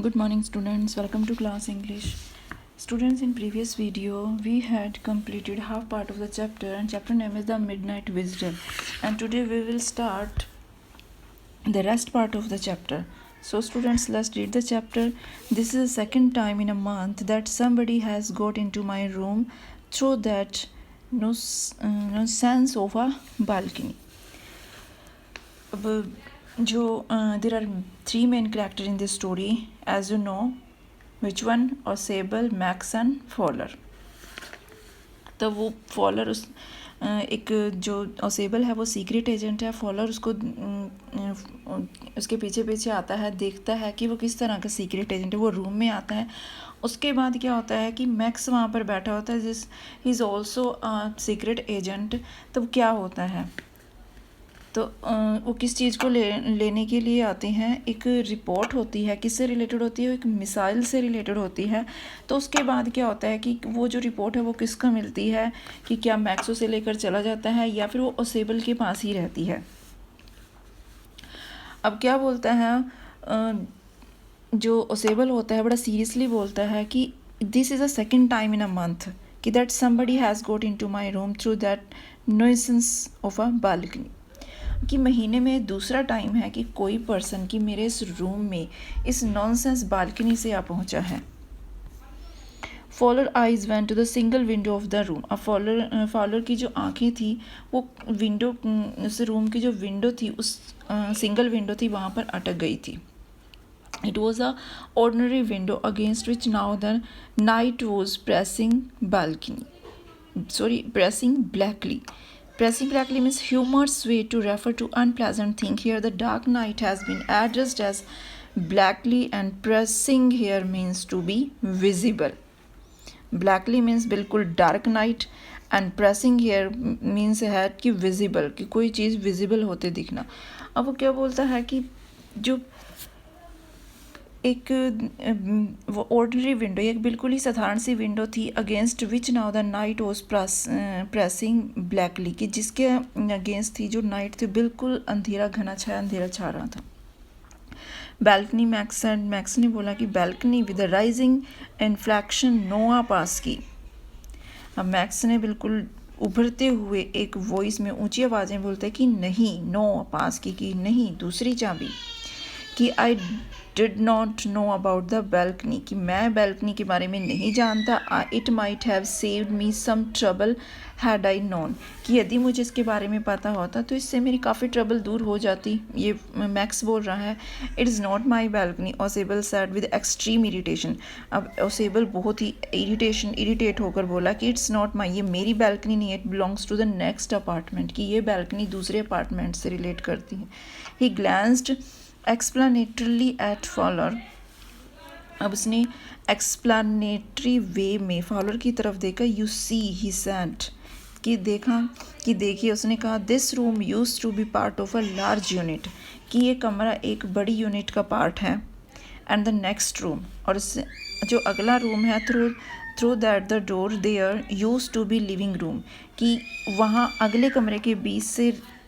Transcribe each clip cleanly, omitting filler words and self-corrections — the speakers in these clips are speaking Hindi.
Good morning students, welcome to class English. Students, in previous video we had completed half part of the chapter and chapter name is the Midnight Visitor, and today we will start the rest part of the chapter. So students, let's read the chapter. This is the second time in a month that somebody has got into my room through that no sense of a balcony. There are three main characters in this story, as you know. Which one? Ausable, Max and Fowler. तो वो फॉलर एक जो ओसेबल है वो सीक्रेट एजेंट है. फॉलर उसको उसके पीछे पीछे आता है, देखता है कि वो किस तरह का सीक्रेट एजेंट है. वो रूम में आता है. उसके बाद क्या होता है कि मैक्स वहाँ पर बैठा होता है, जिस he is also secret agent. तब क्या होता है, तो वो किस चीज़ को लेने के लिए आते हैं. एक रिपोर्ट होती है, किससे रिलेटेड होती है, एक मिसाइल से रिलेटेड होती है. तो उसके बाद क्या होता है कि वो जो रिपोर्ट है वो किसका मिलती है, कि क्या मैक्स उसे लेकर चला जाता है या फिर वो ओसेबल के पास ही रहती है. अब क्या बोलता है, जो ओसेबल होता है बड़ा सीरियसली बोलता है कि this is a second time in a month कि that somebody has got into my room through that nuisance of a balcony. कि महीने में दूसरा टाइम है कि कोई पर्सन कि मेरे इस रूम में इस नॉनसेंस बालकनी से आ पहुंचा है. Fowler eyes went to the single window of the room. अब फॉलर की जो आंखें थी वो विंडो, उस रूम की जो विंडो थी, उस सिंगल विंडो थी, वहाँ पर अटक गई थी. It was a ordinary window against which now the night was pressing blackly. Pressing blackly means humorous way to refer to unpleasant thing. Here the dark night has been addressed as blackly and pressing here means to be visible. Blackly means बिल्कुल dark night and pressing here means है कि visible, कि कोई चीज़ visible होते दिखना. अब वो क्या बोलता है कि जो एक वो ऑर्डनरी विंडो, एक बिल्कुल ही साधारण सी विंडो थी, against which now the night was pressing blackly, कि जिसके अगेंस्ट थी जो नाइट थी बिल्कुल अंधेरा, घना छाया अंधेरा छा रहा था. बैल्कनी, मैक्स ने बोला कि बैल्कनी विद राइजिंग इन्फ्लेक्शन नोआ पास की. अब मैक्स ने बिल्कुल उभरते हुए एक वॉइस में ऊंची आवाज़ें बोलते कि नहीं, नो पास की, कि नहीं दूसरी चाबी, कि I did not know about the balcony, कि मैं बैल्कनी के बारे में नहीं जानता. It might have saved me some trouble had I known, कि यदि मुझे इसके बारे में पता होता तो इससे मेरी काफ़ी ट्रबल दूर हो जाती. ये मैक्स बोल रहा है. It is not my balcony, Ausable said with extreme irritation. अब ओसेबल बहुत ही इरीटेट होकर बोला कि इट्स नॉट माई, ये मेरी बैल्कनी नहीं है, it belongs to the next apartment, कि ये बैल्कनी दूसरे अपार्टमेंट से रिलेट करती है. He glanced explanatorily at Fowler. अब उसने एक्सप्लानेटरी वे में फॉलर की तरफ देखा. यू सी ही सेड, कि देखा, कि देखिए, उसने कहा this room use to be part of a large unit, कि ये कमरा एक बड़ी यूनिट का पार्ट है. एंड द नेक्स्ट रूम, और इससे जो अगला रूम है, through that the door there use to be living room, कि वहाँ अगले कमरे के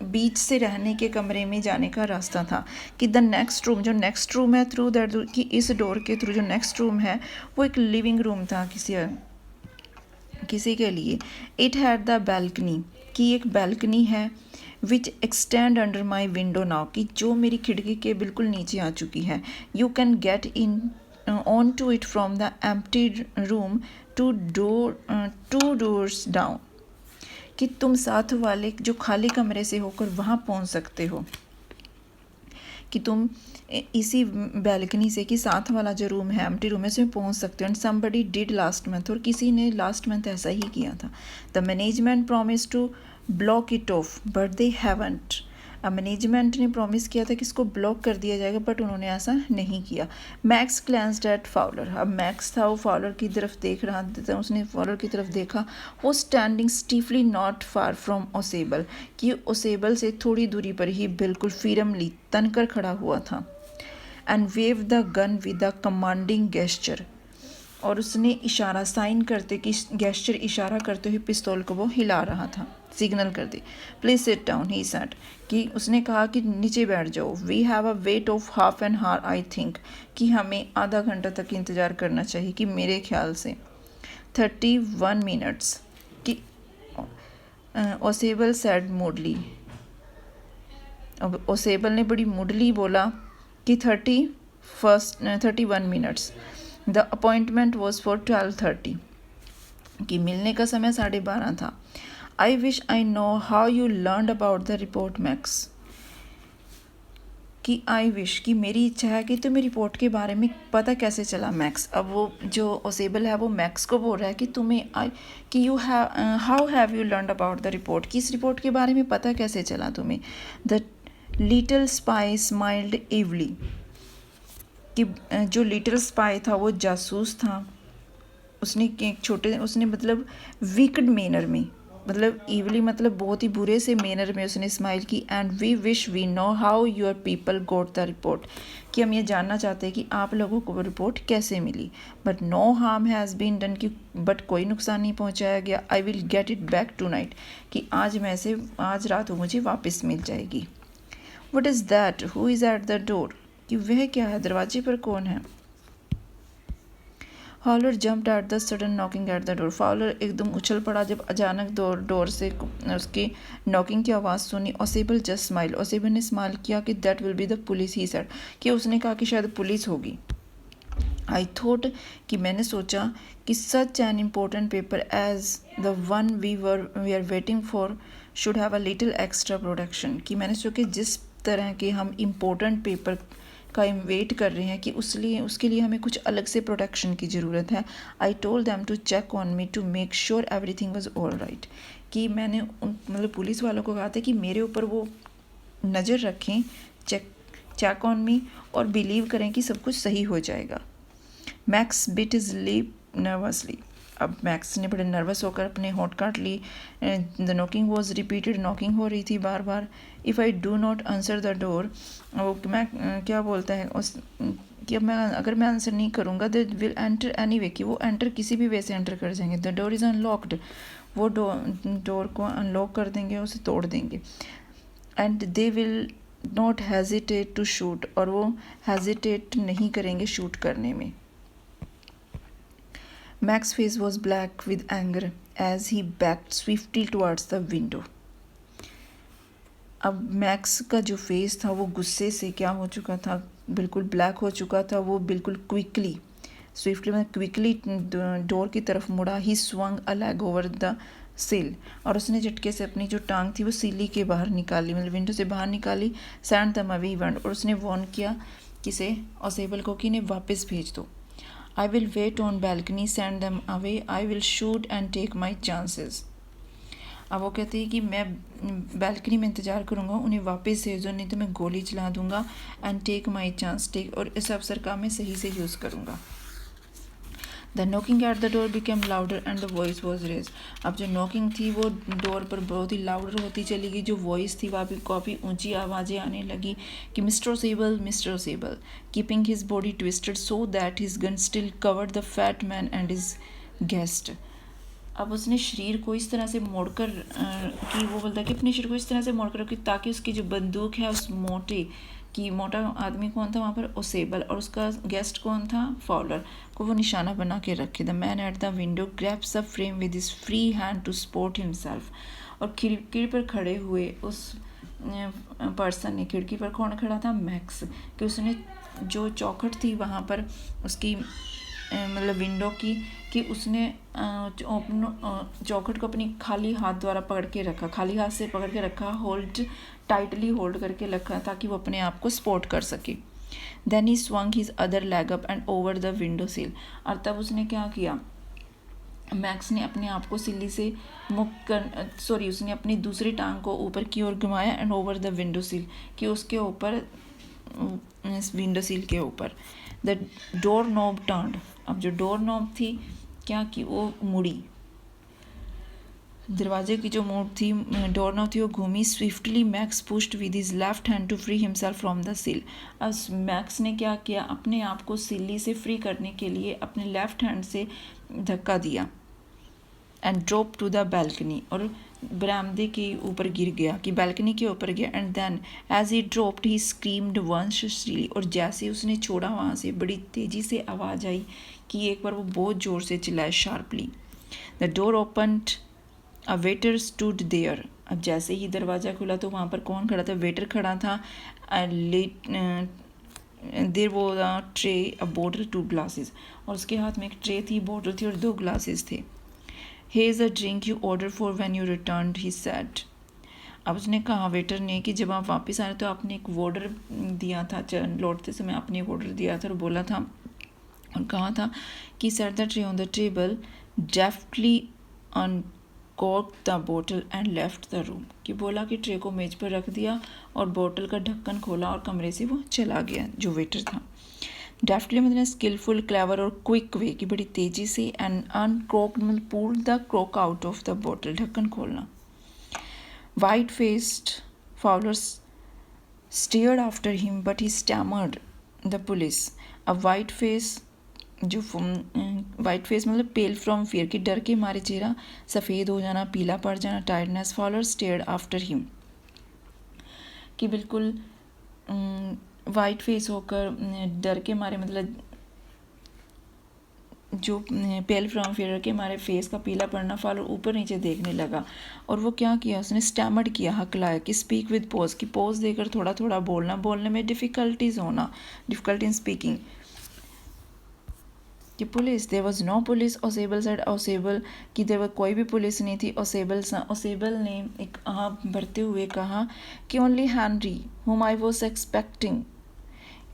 बीच से रहने के कमरे में जाने का रास्ता था. कि द नेक्स्ट रूम, जो नेक्स्ट रूम है, थ्रू दैट, कि इस डोर के थ्रू जो नेक्स्ट रूम है वो एक लिविंग रूम था किसी के लिए. इट हैड द बैल्कनी, कि एक बैल्कनी है, which extend under my window now, कि जो मेरी खिड़की के बिल्कुल नीचे आ चुकी है. You can get in on to it from the empty room two doors down, कि तुम साथ वाले जो खाली कमरे से होकर वहाँ पहुँच सकते हो, कि तुम इसी बैल्कनी से, कि साथ वाला जो रूम है, एम्प्टी रूम है, उसमें पहुँच सकते हो. And somebody did last month, और किसी ने लास्ट मंथ ऐसा ही किया था. The management promise to block it off but they haven't. अब मैनेजमेंट ने प्रॉमिस किया था कि इसको ब्लॉक कर दिया जाएगा, बट उन्होंने ऐसा नहीं किया. Max glanced at Fowler. अब मैक्स था, वो फॉलर की तरफ देख रहा था. उसने फॉलर की तरफ देखा. वो स्टैंडिंग स्टीफली नॉट फार फ्रॉम ओसेबल, कि ओसेबल से थोड़ी दूरी पर ही बिल्कुल फीरमली तनकर खड़ा हुआ था. And wave the gun with the commanding gesture, और उसने इशारा, साइन करते कि गेस्चर, इशारा करते हुए पिस्तौल को वो हिला रहा था. सिग्नल कर दी। Please sit down he said, कि उसने कहा कि नीचे बैठ जाओ। We have a wait of half an hour I think, कि हमें आधा घंटा तक इंतज़ार करना चाहिए, कि मेरे ख्याल से 31 मिनट्स, कि ओसेबल सैड मूडली, अब ओसेबल ने बड़ी मूडली बोला कि 31 minutes. The appointment was for 12:30, कि मिलने का समय 12:30 था। I wish I know how you learn about the report max, कि आई विश, कि मेरी इच्छा है कि तुम्हें रिपोर्ट के बारे में पता कैसे चला मैक्स। अब वो जो ओसेबल है वो मैक्स को बोल रहा है कि तुम्हें कि you have how have you learn about the report, कि इस रिपोर्ट के बारे में पता कैसे चला तुम्हें। द लिटिल स्पाई स्माइल्ड इवली, कि जो लिटिल स्पाई था वो जासूस था, उसने मतलब विकड मैनर में, मतलब इवली मतलब बहुत ही बुरे से मैनर में उसने स्माइल की। And we wish we know how your people got the report, कि हम ये जानना चाहते हैं कि आप लोगों को रिपोर्ट कैसे मिली। But no harm has been done, कि बट कोई नुकसान नहीं पहुंचाया गया। I will get it back tonight, कि आज रात वो मुझे वापस मिल जाएगी। What is that, who is at the door, कि वह क्या है, दरवाजे पर कौन है। Fowler jumped at the sudden knocking at the door, Fowler एकदम उछल पड़ा जब अचानक डोर से उसकी नॉकिंग की आवाज़ सुनी। ओसेबल जस्ट स्माइल, ओसेबल ने स्माइल किया कि that will be the police he said, कि उसने कहा कि शायद पुलिस होगी। आई थॉट, कि मैंने सोचा कि such an important paper as the one we are waiting for should have a little extra production, कि मैंने सोचा कि जिस तरह के हम इम्पोर्टेंट पेपर का वेट कर रहे हैं कि उसके लिए हमें कुछ अलग से प्रोटेक्शन की ज़रूरत है। I told them to check on me to make sure everything was all right, कि मैंने मतलब पुलिस वालों को कहा था कि मेरे ऊपर वो नज़र रखें, चेक ऑन मी, और बिलीव करें कि सब कुछ सही हो जाएगा। Max bit his lip nervously, अब मैक्स ने बड़े नर्वस होकर अपने होंठ काट ली। The knocking was repeated, knocking हो रही थी बार बार। If I do not answer the door, वो मैं क्या बोलता है उस, कि अब अगर मैं आंसर नहीं करूँगा they will enter any way, कि वो एंटर किसी भी वे से एंटर कर जाएंगे। द डोर इज़ अनलॉक्ड, वो डोर को अनलॉक कर देंगे, उसे तोड़ देंगे। And they will not hesitate to shoot, और वो हेजिटेट नहीं करेंगे शूट करने में। Max's face was black with anger as he backed swiftly towards the window. अब मैक्स का जो फेस था वो गुस्से से क्या हो चुका था, बिल्कुल ब्लैक हो चुका था। वो बिल्कुल स्विफ्टली में क्विकली डोर की तरफ मुड़ा। ही swung a leg over the sill, और उसने झटके से अपनी जो टांग थी वो सीली के बाहर निकाली, मतलब विंडो से बाहर निकाली। सैंड द मवी वंड, और उसने वॉर्न किया किसे, ओसेबल को, कि इन्हें वापस भेज दो। I will wait on balcony, send them away. I will shoot and take my chances. अब वो कहती है कि मैं बैल्कनी में इंतज़ार करूँगा, उन्हें वापस भेजो, नहीं तो मैं गोली चला दूँगा। And take my chance, take, और इस अवसर का मैं सही से यूज़ करूँगा। The knocking at the door became louder and the voice was raise, अब जो नॉकिंग थी वो डोर पर बहुत ही लाउडर होती चली गई। जो वॉइस थी वह भी काफ़ी ऊंची आवाज़ें आने लगी कि Mr Ausable, keeping his body twisted so that his gun still covered the fat man and his guest. अब उसने शरीर को इस तरह से मोड़कर कि वो बोलता है कि अपने शरीर को इस तरह से मोड़कर रखी ताकि उसकी जो बंदूक है उस मोटा आदमी कौन था वहाँ पर, ओसेबल, और उसका गेस्ट कौन था, फॉलर, को वो निशाना बना के रखे। The man at the window grabs the frame with his free hand to support himself, और खिड़की पर खड़े हुए उस पर्सन ने, खिड़की पर कौन खड़ा था, मैक्स, कि उसने जो चौखट थी वहाँ पर उसकी मतलब विंडो की, कि उसने चौखट को अपनी खाली हाथ द्वारा पकड़ के रखा, खाली हाथ से पकड़ के रखा, टाइटली होल्ड करके रखा ताकि वो अपने आप को सपोर्ट कर सके। Then he swung his other leg up and over the window sill, और तब उसने क्या किया, मैक्स ने अपने आप को सिल्ली से उसने अपनी दूसरी टांग को ऊपर की ओर घुमाया एंड ओवर द विंडो सिल, कि उसके ऊपर विंडो सिल के ऊपर। द डोर नॉब टर्न्ड, अब जो डोर नॉब थी क्या की, वो मुड़ी, दरवाजे की जो मोड़ थी, डोर नॉब थी, वो घूमी। Swiftly Max pushed with his left hand to free himself from the sill, अब मैक्स ने क्या किया, अपने आप को सिल्ली से फ्री करने के लिए अपने लेफ्ट हैंड से धक्का दिया। And drop to the balcony, और बरामदे के ऊपर गिर गया, कि बालकनी के ऊपर गया। And then as he dropped he screamed once shrilly, और जैसे उसने छोड़ा वहाँ से बड़ी तेज़ी से आवाज़ आई कि एक बार वो बहुत ज़ोर से चिल्लाए, sharply. The door opened, a waiter stood there. अब जैसे ही दरवाज़ा खुला तो वहाँ पर कौन खड़ा था? वेटर खड़ा था। देर वो ट्रे, अ बॉटल, 2 ग्लासेस, और उसके हाथ में एक ट्रे थी, बॉटल थी और 2 ग्लासेस थे। Here's a drink you ordered for when you returned, he said. अब उसने कहा वेटर ने कि जब आप वापस आए तो आपने एक ऑर्डर दिया था, लौटते समय आपने एक ऑर्डर दिया था और बोला था और कहा था कि set the tray on the table, deftly uncorked the बोतल एंड लेफ्ट द रूम, कि बोला कि ट्रे को मेज पर रख दिया और बोतल का ढक्कन खोला और कमरे से वो चला गया, जो वेटर था। डेफ्टली मतलब स्किलफुल, क्लेवर और क्विक वे, कि बड़ी तेज़ी से। एंड अनक्रॉक्ड मतलब pull the cork out of the bottle, ढक्कन खोलना। White faced Fowler stared after him but he stammered the police. अब वाइट फेस, जो वाइट फेस मतलब पेल फ्रॉम फियर, कि डर के मारे चेहरा सफ़ेद हो जाना, पीला पड़ जाना, tiredness. Fowler stared after him, कि बिल्कुल वाइट फेस होकर डर के मारे मतलब जो पेल फ्रॉम फियर के मारे फेस का पीला पड़ना। फॉलो ऊपर नीचे देखने लगा और वो क्या किया, उसने स्टैमर्ड किया, हकलाया, कि स्पीक विद पॉज, की पॉज देकर थोड़ा थोड़ा बोलना, बोलने में डिफ़िकल्टीज होना, डिफ़िकल्टी इन स्पीकिंग। कि police, there was no police, Ausable said, Ausable, कि देयर कोई भी पुलिस नहीं थी। ओसेबल ने एक आह भरते हुए कहा कि ओनली हैनरी हुम आई वाज एक्सपेक्टिंग,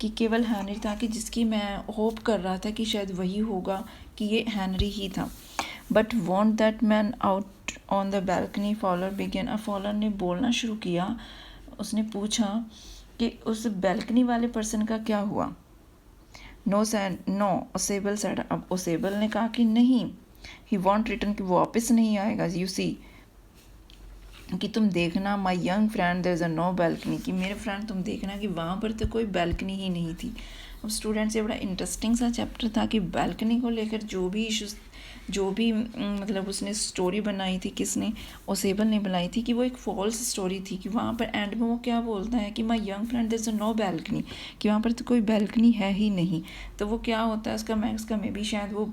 कि केवल हैनरी था, कि जिसकी मैं होप कर रहा था कि शायद वही होगा, कि ये हैनरी ही था। But want that man out on the balcony, Fowler began. अब फॉलर ने बोलना शुरू किया, उसने पूछा कि उस बैल्कनी वाले पर्सन का क्या हुआ। नो ओसेबल सेड, अब ओसेबल ने कहा कि नहीं, ही वॉन्ट रिटर्न, कि वो वापस नहीं आएगा। यू सी, कि तुम देखना, my young friend there is a no balcony, कि मेरे फ्रेंड तुम देखना कि वहाँ पर तो कोई बैल्कनी ही नहीं थी। अब स्टूडेंट्स, ये बड़ा इंटरेस्टिंग सा चैप्टर था कि बैल्कनी को लेकर जो भी इशूज़, जो भी मतलब उसने स्टोरी बनाई थी, किसने, ओसेबल ने बनाई थी, कि वो एक फॉल्स स्टोरी थी। कि वहाँ पर एंड में वो क्या बोलता है कि my young friend there is a no balcony, कि वहाँ पर तो कोई बैल्कनी है ही नहीं। तो वो क्या होता है उसका मे भी शायद वो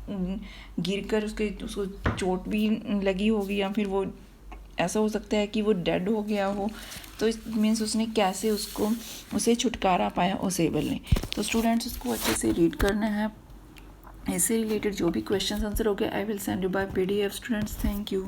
गिर कर उसको चोट भी लगी होगी, या फिर वो ऐसा हो सकता है कि वो डेड हो गया हो। तो इस मीन्स उसने कैसे उसे छुटकारा पाया ओसेबल ने। तो स्टूडेंट्स, उसको अच्छे से रीड करना है। इससे रिलेटेड जो भी क्वेश्चन आंसर हो गए, I will send you by PDF students. Thank you.